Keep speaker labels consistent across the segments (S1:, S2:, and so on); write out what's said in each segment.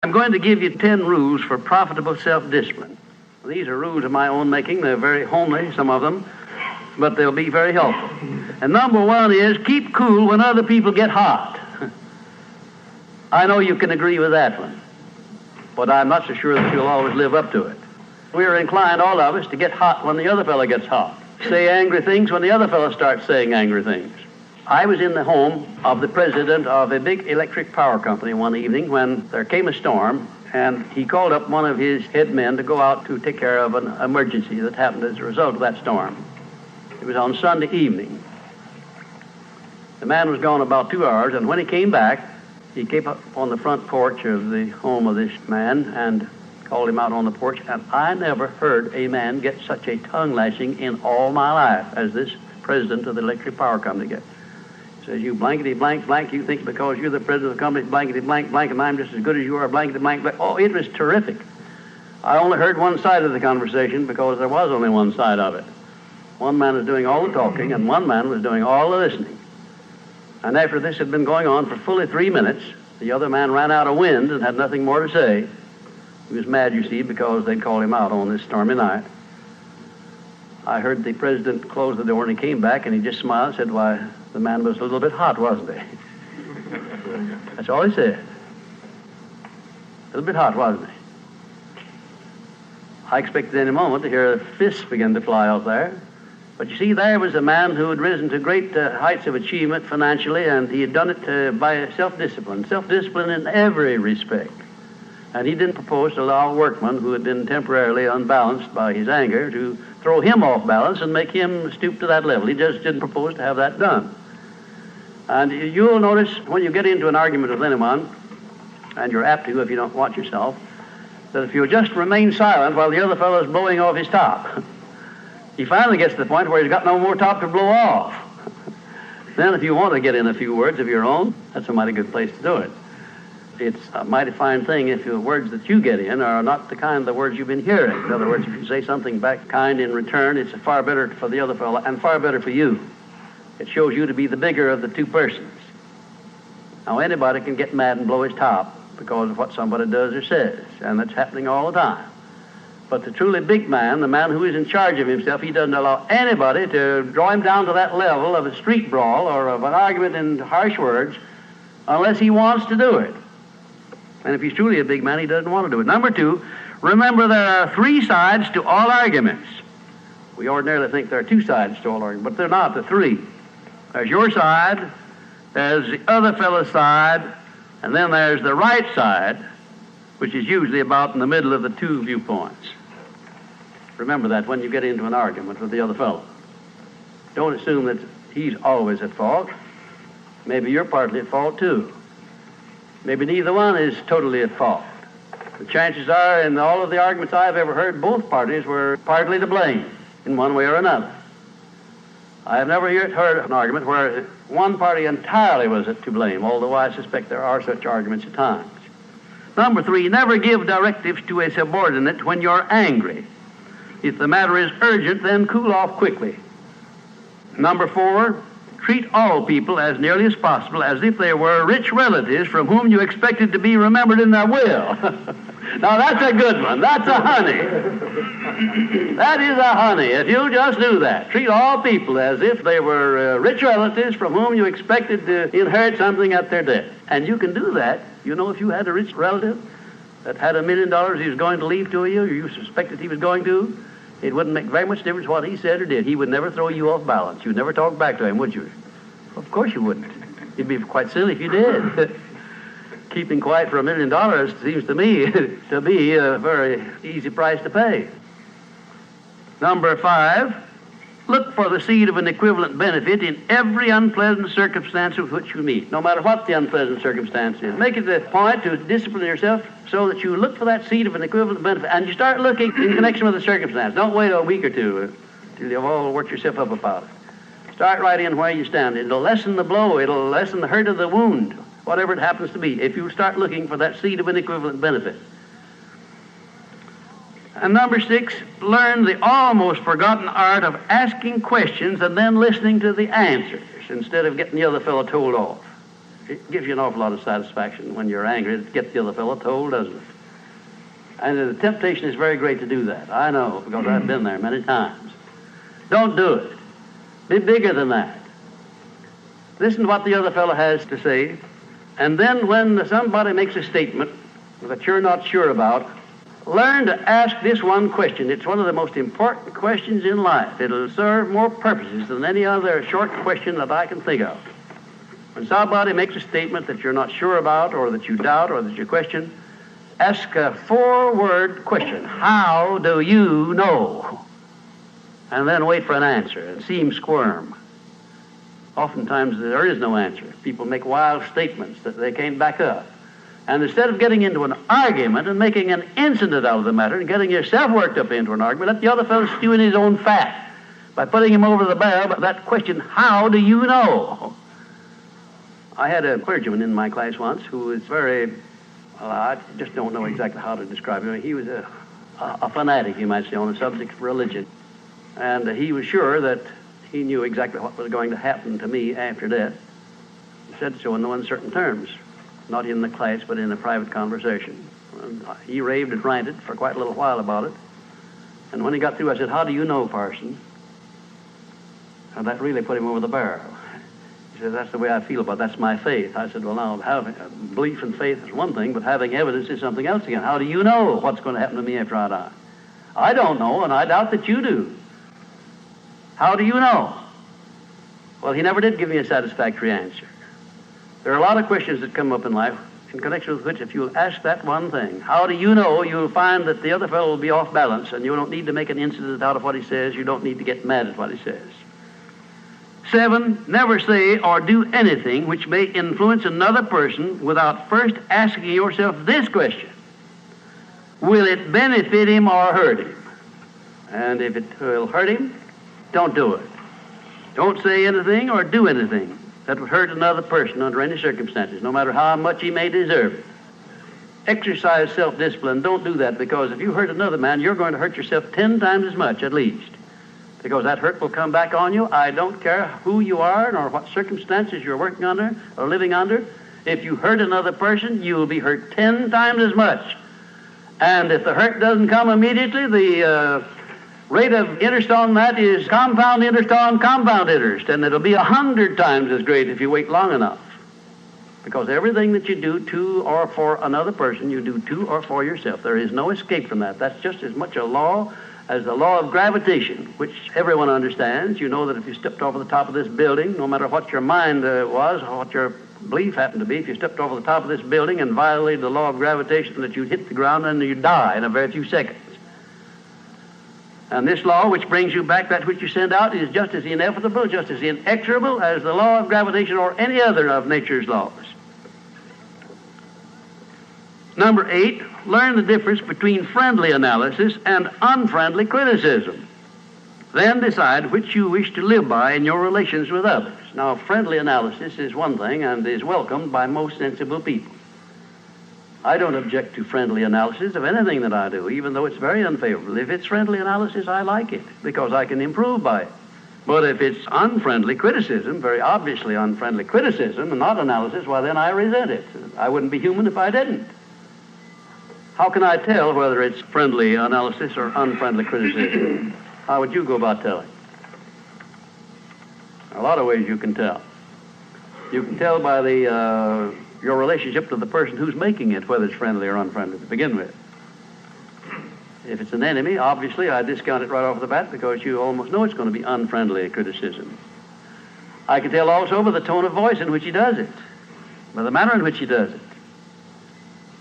S1: I'm going to give you 10 rules for profitable self-discipline. These are rules of my own making. They're very homely, some of them, but they'll be very helpful. And number one is keep cool when other people get hot. I know you can agree with that one, but I'm not so sure that you'll always live up to it. We're inclined, all of us, to get hot when the other fellow gets hot. Say angry things when the other fellow starts saying angry things. I was in the home of the president of a big electric power company one evening when there came a storm, and he called up one of his head men to go out to take care of an emergency that happened as a result of that storm. It was on Sunday evening. The man was gone about 2 hours, and when he came back, he came up on the front porch of the home of this man and called him out on the porch, and I never heard a man get such a tongue lashing in all my life as this president of the electric power company gets. He says, you blankety blank blank, you think because you're the president of the company, blankety blank blank, and I'm just as good as you are, blankety blank blank. Oh, it was terrific. I only heard one side of the conversation because there was only one side of it. One man was doing all the talking, and one man was doing all the listening. And after this had been going on for fully 3 minutes, the other man ran out of wind and had nothing more to say. He was mad, you see, because they'd called him out on this stormy night. I heard the president close the door, and he came back, and he just smiled and said, why, the man was a little bit hot, wasn't he? That's all he said. A little bit hot, wasn't he? I expected any moment to hear fists begin to fly out there. But you see, there was a man who had risen to great heights of achievement financially, and he had done it by self-discipline in every respect. And he didn't propose to allow a workman who had been temporarily unbalanced by his anger to throw him off balance and make him stoop to that level. He just didn't propose to have that done. And you'll notice when you get into an argument with anyone, and you're apt to if you don't watch yourself, that if you'll just remain silent while the other fellow is blowing off his top, he finally gets to the point where he's got no more top to blow off. Then if you want to get in a few words of your own, that's a mighty good place to do it. It's a mighty fine thing if the words that you get in are not the kind of the words you've been hearing. In other words, if you say something back kind in return, it's far better for the other fellow and far better for you. It shows you to be the bigger of the two persons. Now, anybody can get mad and blow his top because of what somebody does or says, and that's happening all the time. But the truly big man, the man who is in charge of himself, he doesn't allow anybody to draw him down to that level of a street brawl or of an argument in harsh words unless he wants to do it. And if he's truly a big man, he doesn't want to do it. Number two, remember there are 3 sides to all arguments. We ordinarily think there are 2 sides to all arguments, but they're not. They're 3. There's your side, there's the other fellow's side, and then there's the right side, which is usually about in the middle of the 2 viewpoints. Remember that when you get into an argument with the other fellow. Don't assume that he's always at fault. Maybe you're partly at fault too. Maybe neither one is totally at fault. The chances are, in all of the arguments I've ever heard, both parties were partly to blame in one way or another. I have never heard an argument where one party entirely was to blame, although I suspect there are such arguments at times. Number 3, never give directives to a subordinate when you're angry. If the matter is urgent, then cool off quickly. Number 4, treat all people as nearly as possible as if they were rich relatives from whom you expected to be remembered in their will. Now that's a good one. That's a honey. That is a honey. If you just do that, treat all people as if they were rich relatives from whom you expected to inherit something at their death. And you can do that. You know, if you had a rich relative that had $1 million he was going to leave to you, or you suspected he was going to, it wouldn't make very much difference what he said or did. He would never throw you off balance. You'd never talk back to him, would you? Of course you wouldn't. You'd be quite silly if you did. Keeping quiet for $1 million seems to me to be a very easy price to pay. Number 5, look for the seed of an equivalent benefit in every unpleasant circumstance with which you meet, no matter what the unpleasant circumstance is. Make it a point to discipline yourself so that you look for that seed of an equivalent benefit, and you start looking in connection with the circumstance. Don't wait a week or two till you've all worked yourself up about it. Start right in where you stand. It'll lessen the blow. It'll lessen the hurt of the wound, whatever it happens to be, if you start looking for that seed of an equivalent benefit. And number 6, learn the almost forgotten art of asking questions and then listening to the answers instead of getting the other fellow told off. It gives you an awful lot of satisfaction when you're angry. It gets the other fellow told, doesn't it? And the temptation is very great to do that. I know, because I've been there many times. Don't do it. Be bigger than that. Listen to what the other fellow has to say, and then when somebody makes a statement that you're not sure about, learn to ask this one question. It's one of the most important questions in life. It'll serve more purposes than any other short question that I can think of. When somebody makes a statement that you're not sure about, or that you doubt, or that you question, ask a 4-word question. How do you know? And then wait for an answer and see him squirm. Oftentimes there is no answer. People make wild statements that they can't back up. And instead of getting into an argument and making an incident out of the matter and getting yourself worked up into an argument, let the other fellow stew in his own fat by putting him over the barrel. But that question, how do you know? I had a clergyman in my class once who was very, well, I just don't know exactly how to describe him. He was a fanatic, you might say, on the subject of religion. And he was sure that he knew exactly what was going to happen to me after death. He said so in no uncertain terms, not in the class, but in a private conversation. And he raved and ranted for quite a little while about it. And when he got through, I said, how do you know, Parson? And that really put him over the barrel. He said, that's the way I feel about it. That's my faith. I said, well, now, having belief and faith is one thing, but having evidence is something else again. How do you know what's going to happen to me after I die? I don't know, and I doubt that you do. How do you know? Well, he never did give me a satisfactory answer. There are a lot of questions that come up in life in connection with which, if you'll ask that one thing, how do you know, you'll find that the other fellow will be off balance, and you don't need to make an incident out of what he says. You don't need to get mad at what he says. 7, never say or do anything which may influence another person without first asking yourself this question: will it benefit him or hurt him? And if it will hurt him, don't do it. Don't say anything or do anything that would hurt another person under any circumstances, no matter how much he may deserve it. Exercise self-discipline. Don't do that, because if you hurt another man, you're going to hurt yourself 10 times as much at least, because that hurt will come back on you. I don't care who you are nor what circumstances you're working under or living under. If you hurt another person, you will be hurt 10 times as much. And if the hurt doesn't come immediately, the rate of interest on that is compound interest on compound interest, and it'll be 100 times as great if you wait long enough. Because everything that you do to or for another person, you do to or for yourself. There is no escape from that. That's just as much a law as the law of gravitation, which everyone understands. You know that if you stepped over the top of this building, no matter what your mind was or what your belief happened to be, if you stepped over the top of this building and violated the law of gravitation, that you'd hit the ground and you'd die in a very few seconds. And this law, which brings you back that which you send out, is just as inevitable, just as inexorable as the law of gravitation or any other of nature's laws. Number 8, learn the difference between friendly analysis and unfriendly criticism. Then decide which you wish to live by in your relations with others. Now, friendly analysis is one thing and is welcomed by most sensible people. I don't object to friendly analysis of anything that I do, even though it's very unfavorable. If it's friendly analysis, I like it, because I can improve by it. But if it's unfriendly criticism, very obviously unfriendly criticism, and not analysis, well, then I resent it. I wouldn't be human if I didn't. How can I tell whether it's friendly analysis or unfriendly criticism? How would you go about telling? A lot of ways you can tell. You can tell by your relationship to the person who's making it, whether it's friendly or unfriendly to begin with. If it's an enemy, obviously I discount it right off the bat, because you almost know it's going to be unfriendly criticism. I can tell also by the tone of voice in which he does it, by the manner in which he does it.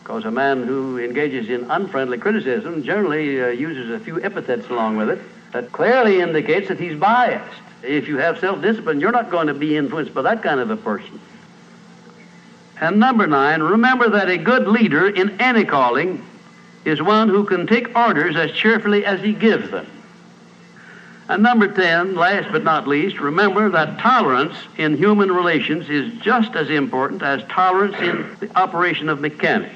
S1: Because a man who engages in unfriendly criticism generally uses a few epithets along with it that clearly indicates that he's biased. If you have self-discipline, you're not going to be influenced by that kind of a person. And number 9, remember that a good leader in any calling is one who can take orders as cheerfully as he gives them. And number 10, last but not least, remember that tolerance in human relations is just as important as tolerance in the operation of mechanics.